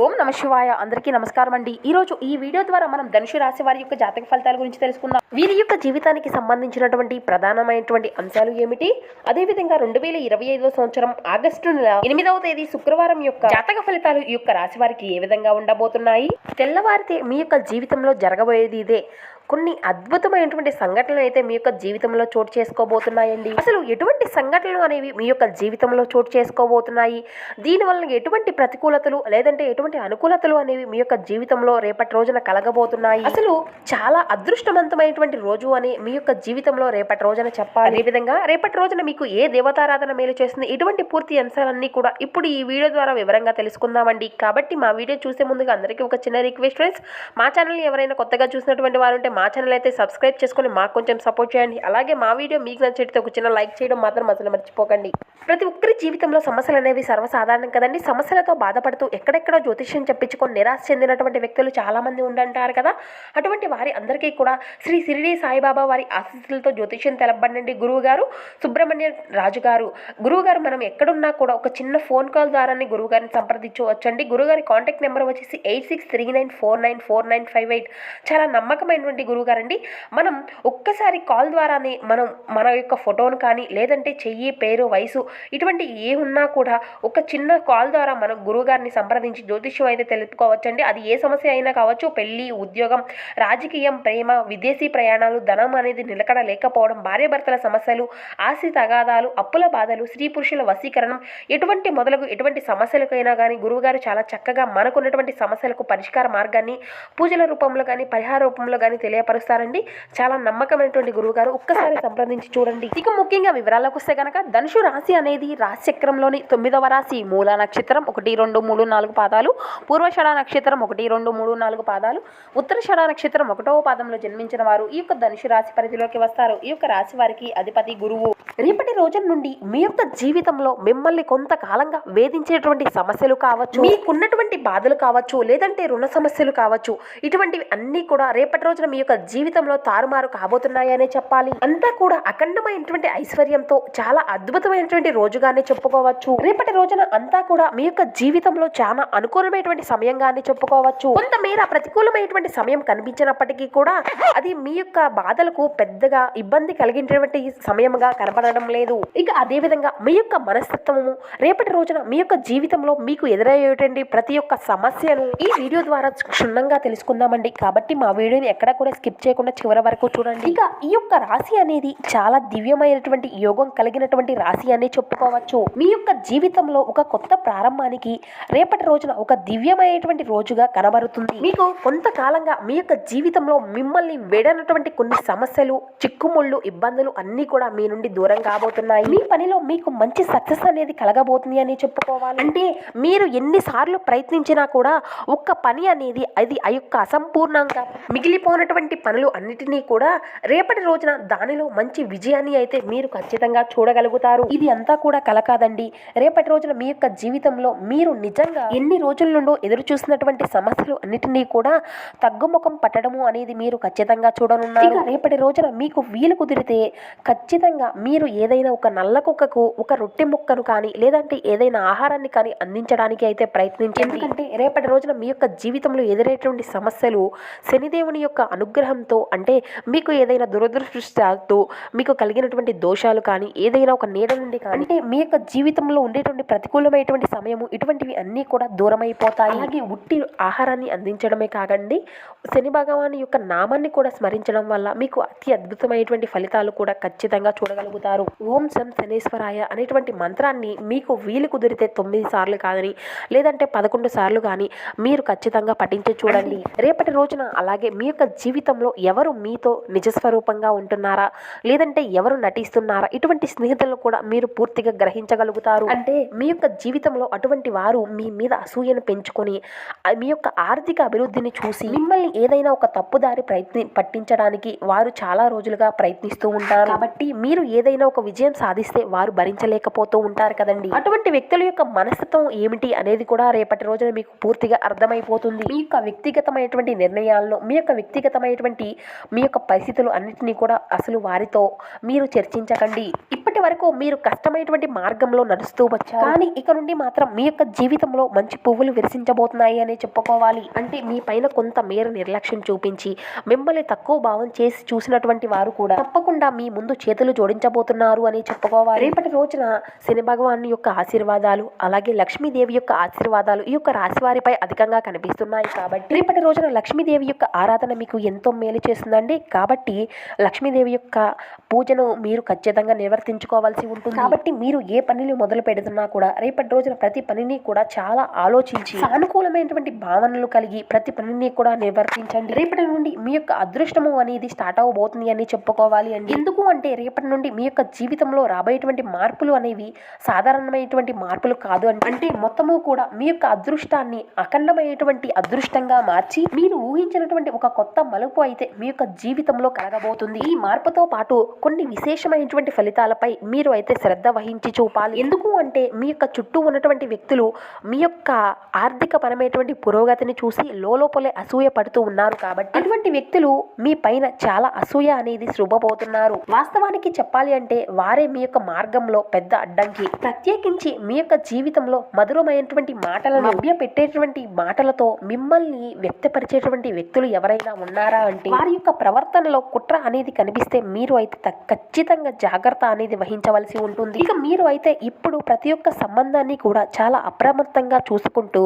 ఓం నమ శివాయ. అందరికీ నమస్కారం అండి. ఈరోజు ఈ వీడియో ద్వారా మనం ధనుసు రాశి వారి యొక్క జాతక ఫలితాల గురించి తెలుసుకుందాం. వీరి యొక్క జీవితానికి సంబంధించినటువంటి ప్రధానమైనటువంటి అంశాలు ఏమిటి, అదేవిధంగా 2025 సంవత్సరం ఆగస్టు నెల 8వ తేదీ శుక్రవారం యొక్క జాతక ఫలితాలు ఈ యొక్క రాశి వారికి ఏ విధంగా ఉండబోతున్నాయి, తెల్లవారితే మీ యొక్క జీవితంలో జరగబోయేది ఇదే. కొన్ని అద్భుతమైనటువంటి సంఘటనలు అయితే మీ యొక్క జీవితంలో చోటు చేసుకోబోతున్నాయండి. అసలు ఎటువంటి సంఘటనలు అనేవి మీ యొక్క జీవితంలో చోటు చేసుకోబోతున్నాయి, దీనివల్ల ఎటువంటి ప్రతికూలతలు లేదంటే ఎటువంటి అనుకూలతలు అనేవి మీ యొక్క జీవితంలో రేపటి రోజున కలగబోతున్నాయి. అసలు చాలా అదృష్టవంతమైనటువంటి రోజు అని మీ యొక్క జీవితంలో రేపటి రోజున చెప్పాలి. అదేవిధంగా రేపటి రోజున మీకు ఏ దేవతారాధన మేలు చేస్తుంది, ఇటువంటి పూర్తి అంశాలన్నీ కూడా ఇప్పుడు ఈ వీడియో ద్వారా వివరంగా తెలుసుకుందామండి. కాబట్టి మా వీడియో చూసే ముందుగా అందరికీ ఒక చిన్న రిక్వెస్ట్ ఫ్రెండ్స్, మా ఛానల్ ఎవరైనా కొత్తగా చూసినటువంటి వారు ఉంటే మా ఛానల్ అయితే సబ్స్క్రైబ్ చేసుకొని మాకు కొంచెం సపోర్ట్ చేయండి. అలాగే మా వీడియో మీకు నచ్చితే ఒక చిన్న లైక్ చేయడం మాత్రం అసలు మర్చిపోకండి. ప్రతి ఒక్కరి జీవితంలో సమస్యలు అనేవి సర్వసాధారణం కదండి. సమస్యలతో బాధపడుతూ ఎక్కడెక్కడో జ్యోతిష్యం చెప్పించుకొని నిరాశ చెందినటువంటి వ్యక్తులు చాలా మంది ఉండంటారు కదా. అటువంటి వారి అందరికీ కూడా శ్రీ షిరిడి సాయిబాబా వారి ఆశీస్సులతో జ్యోతిష్యం తెలపండి. గురువు గారు సుబ్రహ్మణ్య రాజు గారు. గురువు గారు మనం ఎక్కడున్నా కూడా ఒక చిన్న ఫోన్ కాల్ ద్వారానే గురువు గారిని సంప్రదించవచ్చండి. గురుగారి కాంటాక్ట్ నెంబర్ వచ్చేసి 8639494958. చాలా నమ్మకమైనటువంటి గురువుగారండి. మనం ఒక్కసారి కాల్ ద్వారానే మనం మన యొక్క ఫోటోను కానీ లేదంటే చెయ్యి, పేరు, వయసు ఇటువంటి ఏ ఉన్నా కూడా ఒక చిన్న కాల్ ద్వారా మనం గురువుగారిని సంప్రదించి జ్యోతిష్యం అయితే తెలుపుకోవచ్చండి. అది ఏ సమస్య అయినా కావచ్చు, పెళ్లి, ఉద్యోగం, రాజకీయం, ప్రేమ, విదేశీ ప్రయాణాలు, ధనం అనేది నిలకడ లేకపోవడం, భార్యాభర్తల సమస్యలు, ఆస్తి తగాదాలు, అప్పుల బాధలు, స్త్రీ పురుషుల వశీకరణం, ఎటువంటి సమస్యలకైనా కానీ గురువుగారు చాలా చక్కగా మనకున్నటువంటి సమస్యలకు పరిష్కార మార్గాన్ని పూజల రూపంలో కానీ పరిహార రూపంలో కానీ తెలియపరుస్తారండి. చాలా నమ్మకమైనటువంటి గురువుగారు, ఒక్కసారి సంప్రదించి చూడండి. ఇక ముఖ్యంగా వివరాలకు వస్తే కనుక ధనుసు రాశి అనేది రాశి చక్రంలోని 9వ రాశి. మూల నక్షత్రం 1, 2, 3, 4 పాదాలు, పూర్వషడ నక్షత్రం 1, 2, 3, 4 పాదాలు, ఉత్తరషడ నక్షత్రం 1వ పాదంలో జన్మించిన వారు ఈ యొక్క ధనుసు రాశి పరిధిలోకి వస్తారు. ఈ యొక్క రాశి వారికి అధిపతి గురువు. రేపటి రోజుల నుండి మీ యొక్క జీవితంలో మిమ్మల్ని కొంతకాలంగా వేధించేటువంటి సమస్యలు కావచ్చు, మీకున్నటువంటి బాధలు కావచ్చు, లేదంటే రుణ సమస్యలు కావచ్చు, ఇటువంటివి అన్నీ కూడా రేపటి రోజున మీ యొక్క జీవితంలో తారుమారు కాబోతున్నాయనే చెప్పాలి. అంతా కూడా అఖండమైనటువంటి ఐశ్వర్యంతో చాలా అద్భుతమైనటువంటి రోజుగానే చెప్పుకోవచ్చు. రేపటి రోజున అంతా కూడా మీ యొక్క జీవితంలో చాలా అనుకూలమైనటువంటి సమయంగానే చెప్పుకోవచ్చు. కొంతమేర ప్రతికూలమైనటువంటి సమయం కనిపించినప్పటికీ కూడా అది మీ యొక్క బాధలకు పెద్దగా ఇబ్బంది కలిగినటువంటి సమయంగా కనపడడం లేదు. ఇక అదే విధంగా మీ యొక్క మనస్తత్వము రేపటి రోజున మీ యొక్క జీవితంలో మీకు ఎదురయ్యేటువంటి ప్రతి ఒక్క సమస్యను ఈ వీడియో ద్వారా క్షుణ్ణంగా తెలుసుకుందామండి. కాబట్టి మా వీడియోని ఎక్కడ కూడా స్కిప్ చేయకుండా చివరి వరకు చూడండి. ఇక ఈ యొక్క రాశి అనేది చాలా దివ్యమైనటువంటి యోగం కలిగినటువంటి రాశి అని చెప్పుకోవచ్చు. మీ యొక్క జీవితంలో ఒక కొత్త ప్రారంభానికి రేపటి రోజున ఒక దివ్యమైనటువంటి రోజుగా కనబడుతుంది. మీకు కొంతకాలంగా మీ యొక్క జీవితంలో మిమ్మల్ని వేడనటువంటి కొన్ని సమస్యలు, చిక్కుముళ్ళు, ఇబ్బందులు అన్నీ కూడా మీ నుండి దూరం కాబోతున్నాయి. మీ పనిలో మీకు మంచి సక్సెస్ అనేది కలగబోతుంది అని చెప్పుకోవాలి. అంటే మీరు ఎన్నిసార్లు ప్రయత్నించినా కూడా ఒక్క పని అనేది అది ఆ యొక్క అసంపూర్ణంగా మిగిలిపోయినటువంటి పనులు అన్నిటినీ కూడా రేపటి రోజున దానిలో మంచి విజయాన్ని అయితే మీరు ఖచ్చితంగా చూడగలుగుతారు. ఇది అంతా కూడా కల కాదండి. రేపటి రోజున మీ యొక్క జీవితంలో మీరు నిజంగా ఎన్ని రోజుల నుండో ఎదురు చూసినటువంటి సమస్యలు అన్నిటినీ కూడా తగ్గుముఖం పట్టడము అనేది మీరు ఖచ్చితంగా చూడనున్నారు. రేపటి రోజున మీకు వీలు కుదిరితే ఖచ్చితంగా మీరు ఏదైనా ఒక నల్ల కుక్కకు ఒక రొట్టె ముక్కను కానీ లేదంటే ఏదైనా ఆహారాన్ని కానీ అందించడానికి అయితే ప్రయత్నించండి. ఎందుకంటే రేపటి రోజున మీ యొక్క జీవితంలో ఎదురయ్యేటువంటి సమస్యలు శనిదేవుని యొక్క అనుగ్రహంతో, అంటే మీకు ఏదైనా దురదృష్టాలతో మీకు కలిగినటువంటి దోషాలు కానీ ఏదైనా ఒక నీడ నుండి కానీ అంటే మీ యొక్క జీవితంలో ఉండేటువంటి ప్రతికూలమైనటువంటి సమయము ఇటువంటివి అన్నీ కూడా దూరం అయిపోతాయి. అలాగే ఉట్టి ఆహారాన్ని అందించడమే కాకండి, శని భగవాని యొక్క నామాన్ని కూడా స్మరించడం వల్ల మీకు అతి అద్భుతమైనటువంటి ఫలితాలు కూడా ఖచ్చితంగా చూడగలుగుతారు. ఓం శం శనేశ్వరాయ అనేటువంటి మంత్రాన్ని మీకు వీలు కుదిరితే 9 సార్లు కాదని లేదంటే 11 సార్లు కానీ మీరు ఖచ్చితంగా పఠించి చూడండి రేపటి రోజున. అలాగే మీ యొక్క జీవితంలో ఎవరు మీతో నిజస్వరూపంగా ఉంటున్నారా లేదంటే ఎవరు నటిస్తున్నారా, ఇటువంటి స్నేహితులను కూడా మీరు పూర్తిగా గ్రహించగలుగుతారు. అంటే మీ యొక్క జీవితంలో అటువంటి వారు మీ మీద అసూయను పెంచుకొని మీ యొక్క ఆర్థిక అభివృద్ధిని చూసి మిమ్మల్ని ఏదైనా ఒక తప్పుదారి పట్టించడానికి వారు చాలా రోజులుగా ప్రయత్నిస్తూ ఉంటారు. కాబట్టి మీరు ఏదైనా ఒక విజయం సాధిస్తే వారు భరించలేకపోతూ ఉంటారు కదండి. అటువంటి వ్యక్తుల యొక్క మనస్తత్వం ఏమిటి అనేది కూడా రేపటి రోజున మీకు పూర్తిగా అర్థమైపోతుంది. మీ యొక్క వ్యక్తిగతమైనటువంటి నిర్ణయాలను, మీ యొక్క వ్యక్తిగతమైనటువంటి మీ యొక్క పరిస్థితులు అన్నింటినీ కూడా అసలు వారితో మీరు చర్చించకండి. ఇప్పటి వరకు మీరు కష్టపడి కష్టమైనటువంటి మార్గంలో నడుస్తూ వచ్చారు. కానీ ఇక నుండి మాత్రం మీ యొక్క జీవితంలో మంచి పువ్వులు విరసించబోతున్నాయి అని చెప్పుకోవాలి. అంటే మీ పైన కొంత మేర నిర్లక్ష్యం చూపించి మిమ్మల్ని తక్కువ భావం చేసి చూసినటువంటి వారు కూడా తప్పకుండా మీ ముందు చేతులు జోడించబోతున్నారు అని చెప్పుకోవాలి. రేపటి రోజున శని భగవాన్ యొక్క ఆశీర్వాదాలు అలాగే లక్ష్మీదేవి యొక్క ఆశీర్వాదాలు ఈ యొక్క రాశి వారిపై అధికంగా కనిపిస్తున్నాయి. కాబట్టి రేపటి రోజున లక్ష్మీదేవి యొక్క ఆరాధన మీకు ఎంతో మేలు చేస్తుందండి. కాబట్టి లక్ష్మీదేవి యొక్క పూజను మీరు ఖచ్చితంగా నిర్వర్తించుకోవాల్సి ఉంటుంది. కాబట్టి మీరు ఏ పనిని మొదలు పెడుతున్నా కూడా రేపటి రోజున ప్రతి పనిని కూడా చాలా ఆలోచించి సానుకూలమైనటువంటి భావనలు కలిగి ప్రతి పనిని కూడా నిర్వర్తించండి. రేపటి నుండి మీ యొక్క అదృష్టము అనేది స్టార్ట్ అవబోతుంది అని చెప్పుకోవాలి అండి. ఎందుకు అంటే రేపటి నుండి మీ యొక్క జీవితంలో రాబోయేటువంటి మార్పులు అనేవి సాధారణమైనటువంటి మార్పులు కాదు. అంటే మొత్తము కూడా మీ యొక్క అదృష్టాన్ని అఖండమైనటువంటి అదృష్టంగా మార్చి మీరు ఊహించినటువంటి ఒక కొత్త మలుపు అయితే మీ యొక్క జీవితంలో కలగబోతుంది. ఈ మార్పుతో పాటు కొన్ని విశేషమైనటువంటి ఫలితాలపై మీరు అయితే శ్రద్ధ వహించి చూపాలి. ఎందుకు అంటే మీ యొక్క చుట్టూ ఉన్నటువంటి వ్యక్తులు మీ యొక్క ఆర్థిక పరమైనటువంటి పురోగతిని చూసి లోపలే అసూయ పడుతూ ఉన్నారు. కాబట్టి అటువంటి వ్యక్తులు మీ పైన చాలా అసూయ అనేది శుభపోతున్నారు. వాస్తవానికి చెప్పాలి అంటే వారే మీ యొక్క మార్గంలో పెద్ద అడ్డంకి. ప్రత్యేకించి మీ యొక్క జీవితంలో మధురమైనటువంటి మాటలను మభ్య పెట్టేటువంటి మాటలతో మిమ్మల్ని వ్యక్తపరిచేటువంటి వ్యక్తులు ఎవరైనా ఉన్నారా అంటే వారి యొక్క ప్రవర్తనలో కుట్ర అనేది కనిపిస్తే మీరు అయితే ఖచ్చితంగా జాగ్రత్త అనేది వహించవలసి ఉంటుంది. ఇక మీరు అయితే ఇప్పుడు ప్రతి ఒక్క సంబంధాన్ని కూడా చాలా అప్రమత్తంగా చూసుకుంటూ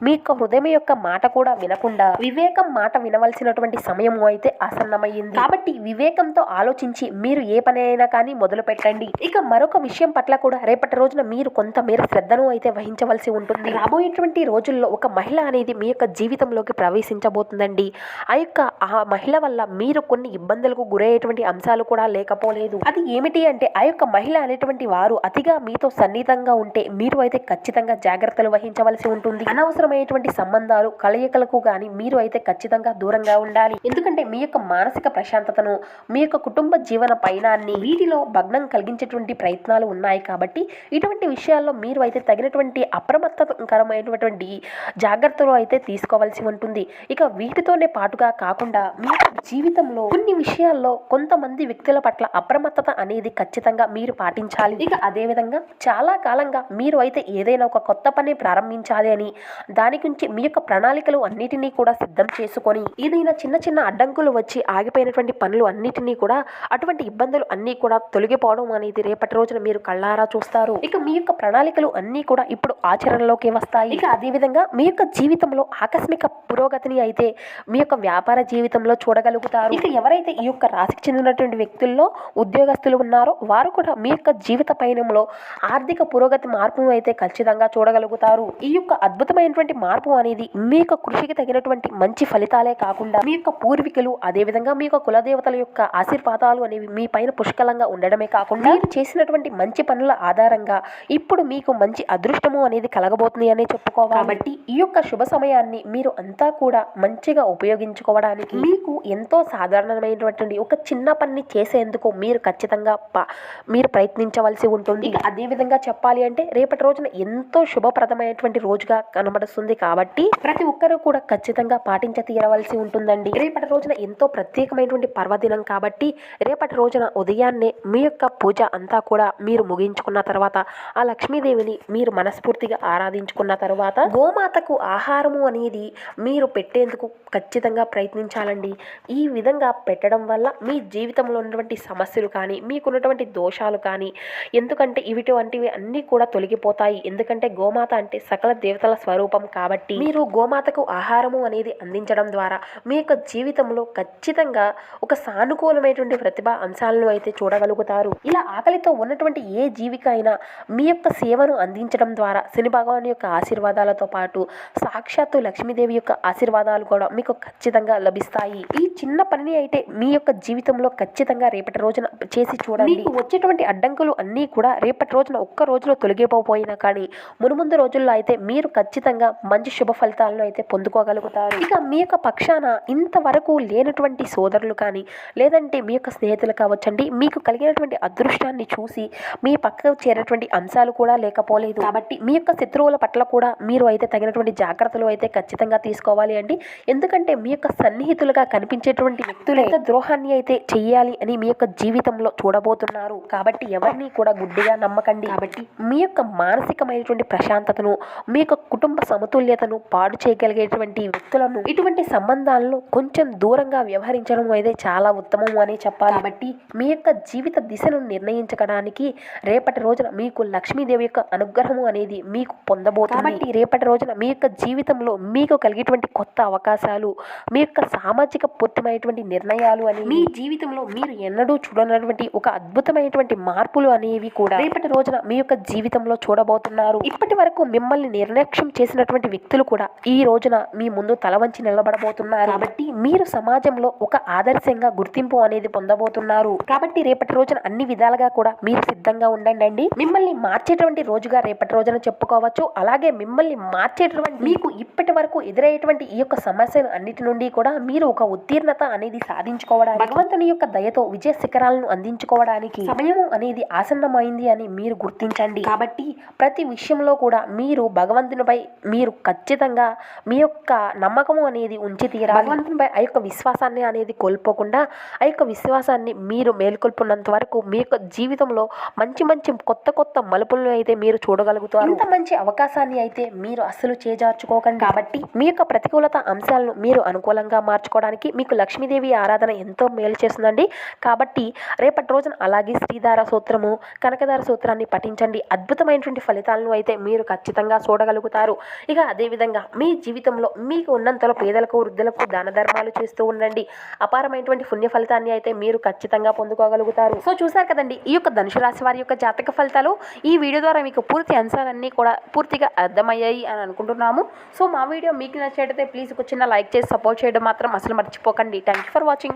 మీ యొక్క హృదయం యొక్క మాట కూడా వినకుండా వివేకం మాట వినవలసినటువంటి సమయం అయితే ఆసన్నమైంది. కాబట్టి వివేకంతో ఆలోచించి మీరు ఏ పని అయినా కానీ మొదలు పెట్టండి. ఇక మరొక విషయం పట్ల కూడా రేపటి రోజున మీరు కొంతమేర శ్రద్ధను అయితే వహించవలసి ఉంటుంది. రాబోయేటువంటి రోజుల్లో ఒక మహిళ అనేది మీ యొక్క జీవితంలోకి ప్రవేశించబోతుందండి. ఆ మహిళ వల్ల మీరు కొన్ని ఇబ్బందులకు గురయ్యేటువంటి అంశాలు కూడా లేకపోలేదు. అది ఏమిటి అంటే ఆ యొక్క మహిళ అనేటువంటి వారు అతిగా మీతో సన్నిహితంగా ఉంటే మీరు అయితే ఖచ్చితంగా జాగ్రత్తలు వహించవలసి ఉంటుంది. అనవసరమైనటువంటి సంబంధాలు కలయికలకు గాని మీరు అయితే ఖచ్చితంగా దూరంగా ఉండాలి. ఎందుకంటే మీ యొక్క మానసిక ప్రశాంతతను మీ యొక్క కుటుంబ జీవన పయనాన్ని వీటిలో భగ్నం కలిగించేటువంటి ప్రయత్నాలు ఉన్నాయి. కాబట్టి ఇటువంటి విషయాల్లో మీరు అయితే తగినటువంటి అప్రమత్తకరమైనటువంటి జాగ్రత్తలు అయితే తీసుకోవాల్సి ఉంటుంది. ఇక వీటితోనే పాటుగా కాకుండా మీ జీవితంలో కొన్ని విషయాల్లో కొంతమంది వ్యక్తుల పట్ల అప్రమత్తత అనేది ఖచ్చితంగా మీరు పాటించాలి. ఇక అదేవిధంగా చాలా కాలంగా మీరు అయితే ఏదైనా ఒక కొత్త పని ప్రారంభించాలి అని దాని గురించి మీ యొక్క ప్రణాళికలు అన్నిటినీ కూడా సిద్ధం చేసుకొని ఏదైనా చిన్న చిన్న అడ్డంకులు వచ్చి ఆగిపోయినటువంటి పనులు అన్నిటినీ కూడా అటువంటి ఇబ్బందులు అన్నీ కూడా తొలగిపోవడం అనేది రేపటి రోజున మీరు కళ్ళారా చూస్తారు. ఇక మీ యొక్క ప్రణాళికలు అన్నీ కూడా ఇప్పుడు ఆచరణలోకి వస్తాయి. ఇక అదేవిధంగా మీ యొక్క జీవితంలో ఆకస్మిక పురోగతిని అయితే మీ యొక్క వ్యాపార జీవితంలో చూడగలుగుతారు. ఇక ఎవరైతే ఈ యొక్క రాశికి చెందినటువంటి వ్యక్తుల్లో ఉద్యోగస్తులు ఉన్నారో వారు కూడా మీ యొక్క జీవిత పయనంలో ఆర్థిక పురోగతి మార్పును అయితే ఖచ్చితంగా చూడగలుగుతారు. ఈ యొక్క అద్భుతమైనటువంటి మార్పు అనేది మీ యొక్క కృషికి తగినటువంటి మంచి ఫలితాలే కాకుండా మీ యొక్క పూర్వీకులు అదేవిధంగా మీ యొక్క కులదేవతల యొక్క ఆశీర్వాదాలు అనేవి మీ పైన పుష్కలంగా ఉండడమే కాకుండా మీరు చేసినటువంటి మంచి పనుల ఆధారంగా ఇప్పుడు మీకు మంచి అదృష్టము అనేది కలగబోతుంది అనే చెప్పుకోవాలి. కాబట్టి ఈ యొక్క శుభ సమయాన్ని మీరు అంతా కూడా మంచిగా ఉపయోగించుకోవడానికి మీకు ఎంతో సాధారణమైనటువంటి ఒక చిన్న పని చేసేందుకు మీరు ఖచ్చితంగా మీరు ప్రయత్నించవలసి ఉంటుంది. అదే విధంగా చెప్పాలి అంటే రేపటి రోజున ఎంతో శుభప్రదమైనటువంటి రోజుగా కనబడుతుంది. కాబట్టి ప్రతి ఒక్కరూ కూడా ఖచ్చితంగా పాటించ తీరవలసి ఉంటుందండి. రేపటి రోజున ఎంతో ప్రత్యేకమైనటువంటి పర్వదినం కాబట్టి రేపటి రోజున ఉదయాన్నే మీ యొక్క పూజ అంతా కూడా మీరు ముగించుకున్న తర్వాత ఆ లక్ష్మీదేవిని మీరు మనస్ఫూర్తిగా ఆరాధించుకున్న తర్వాత గోమాతకు ఆహారము అనేది మీరు పెట్టేందుకు ఖచ్చితంగా ప్రయత్నించాలండి. ఈ విధంగా పెట్టడం వల్ల మీ జీవితంలో ఉన్నటువంటి సమస్యలు కానీ మీకున్నటువంటి దోషాలు కానీ ఎందుకంటే ఇటువంటివి అన్నీ కూడా తొలగిపోతాయి. ఎందుకంటే గోమాత అంటే సకల దేవతల స్వరూపం కాబట్టి మీరు గోమాతకు ఆహారము అనేది అందించడం ద్వారా మీ యొక్క జీవితంలో ఖచ్చితంగా ఒక సానుకూలమైనటువంటి ప్రతిభ అంశాలను అయితే చూడగలుగుతారు. ఇలా ఆకలితో ఉన్నటువంటి ఏ జీవికైనా మీ యొక్క సేవను అందించడం ద్వారా శని భగవాన్ యొక్క ఆశీర్వాదాలతో పాటు సాక్షాత్తు లక్ష్మీదేవి యొక్క ఆశీర్వాదాలు కూడా మీకు ఖచ్చితంగా లభిస్తాయి. ఈ చిన్న పనిని అయితే మీ యొక్క జీవితంలో ఖచ్చితంగా రేపటి రోజున చేసి చూడండి. మీకు వచ్చేటువంటి అడ్డంకులు అన్నీ కూడా రేపటి రోజున ఒక్క రోజులో తొలగిపోయినా కానీ మునుముందు రోజుల్లో అయితే మీరు ఖచ్చితంగా మంచి శుభ ఫలితాలను అయితే పొందుకోగలుగుతారు. ఇక మీ యొక్క పక్షాన ఇంతవరకు లేనటువంటి సోదరులు కానీ లేదంటే మీ యొక్క స్నేహితులు కావచ్చండి మీకు కలిగినటువంటి అదృష్టాన్ని చూసి మీ పక్కకు చేరేటువంటి అంశాలు కూడా లేకపోలేదు. కాబట్టి మీ యొక్క శత్రువుల పట్ల కూడా మీరు అయితే తగినటువంటి జాగ్రత్తలు అయితే ఖచ్చితంగా తీసుకోవాలి అండి. ఎందుకంటే మీ యొక్క సన్నిహితులుగా కనిపించేటువంటి వ్యక్తులే ద్రోహాన్ని అయితే చెయ్యాలి అని మీ యొక్క జీవితంలో చూడబోతున్నారు. కాబట్టి ఎవరిని కూడా గుడ్డిగా నమ్మకండి. కాబట్టి మీ యొక్క మానసికమైనటువంటి ప్రశాంతతను, మీ యొక్క కుటుంబ సమతుల్యతను పాడు చేయగలిగేటువంటి వ్యక్తులను, ఇటువంటి సంబంధాలను కొంచెం దూరంగా వ్యవహరించడం అయితే చాలా ఉత్తమం అని చెప్పాలి. కాబట్టి మీ యొక్క జీవిత దిశను నిర్ణయించడానికి రేపటి రోజున మీకు లక్ష్మీదేవి యొక్క అనుగ్రహము అనేది మీకు పొందబోతుంది. కాబట్టి రేపటి రోజున మీ యొక్క జీవితంలో మీకు కలిగేటువంటి కొత్త అవకాశాలు, మీ యొక్క సామాజిక పూర్తిమైనటువంటి నిర్ణయాలు అని మీ జీవితంలో మీరు ఎన్నడూ చూడనటువంటి ఒక అద్భుతమైనటువంటి మార్పులు అనేవి కూడా రేపటి రోజున మీ యొక్క జీవితంలో చూడబోతున్నారు. ఇప్పటి వరకు మిమ్మల్ని నిర్లక్ష్యం చేసినటువంటి వ్యక్తులు కూడా ఈ రోజున మీ ముందు తల వంచి నిలబడబోతున్నారు. కాబట్టి మీరు సమాజంలో ఒక ఆదర్శంగా గుర్తింపు అనేది పొందబోతున్నారు. కాబట్టి రేపటి రోజున అన్ని విధాలుగా కూడా మీరు సిద్ధంగా ఉండండి. మిమ్మల్ని మార్చేటువంటి రోజుగా రేపటి రోజున చెప్పుకోవచ్చు. అలాగే మిమ్మల్ని మార్చేటువంటి మీకు ఇప్పటి వరకు ఎదురయ్యేటువంటి ఈ యొక్క సమస్యలు అన్నిటి నుండి కూడా మీరు ఒక ఉత్తీర్ణత అనేది సాధించుకోవడానికి, భగవంతుని యొక్క దయతో విజయ శిఖరాలను అందించుకోవడానికి సమయం అనేది ఆసన్నమైంది అని మీరు గుర్తించండి. కాబట్టి ప్రతి విషయంలో కూడా మీరు భగవంతునిపై మీరు ఖచ్చితంగా మీ యొక్క నమ్మకము అనేది ఉంచి తీరాలి. భగవంతునిపై ఆ యొక్క విశ్వాసాన్ని అనేది కోల్పోకుండా ఆ యొక్క విశ్వాసాన్ని మీరు మేల్కొల్పున్నంత వరకు మీ యొక్క జీవితంలో మంచి కొత్త మలుపులను అయితే మీరు చూడగలుగుతారు. ఇంత మంచి అవకాశాన్ని అయితే మీరు అస్సలు చేజార్చుకోకండి. కాబట్టి మీ యొక్క ప్రతికూలత అంశాలను మీరు అనుకూలంగా మార్చుకోవడానికి మీకు లక్ష్మీదేవి ఆరాధన ఎంతో మేలు చేస్తుందండి. కాబట్టి రేపటి రోజున అలాగే శ్రీధార సూత్రము, కనకధార సూత్రాన్ని పఠించండి. అద్భుతమైనటువంటి ఫలితాలను అయితే మీరు ఖచ్చితంగా చూడగలుగుతారు. ఇక అదేవిధంగా మీ జీవితంలో మీకు ఉన్నంతలో పేదలకు, వృద్ధులకు దాన ధర్మాలు చేస్తూ ఉండండి. అపారమైనటువంటి పుణ్య ఫలితాన్ని అయితే మీరు ఖచ్చితంగా పొందుకోగలుగుతారు. సో చూసారు కదండి ఈ యొక్క ధనుసు రాశి వారి యొక్క జాతక ఫలితాలు. ఈ వీడియో ద్వారా మీకు పూర్తి అంశాలన్నీ కూడా పూర్తిగా అర్థమయ్యాయి అని అనుకుంటున్నాము. సో మా వీడియో మీకు నచ్చినట్లయితే ప్లీజ్ ఒక చిన్న లైక్ చేసి సపోర్ట్ చేయడం మాత్రం అసలు మర్చిపోకండి. Thank you for watching.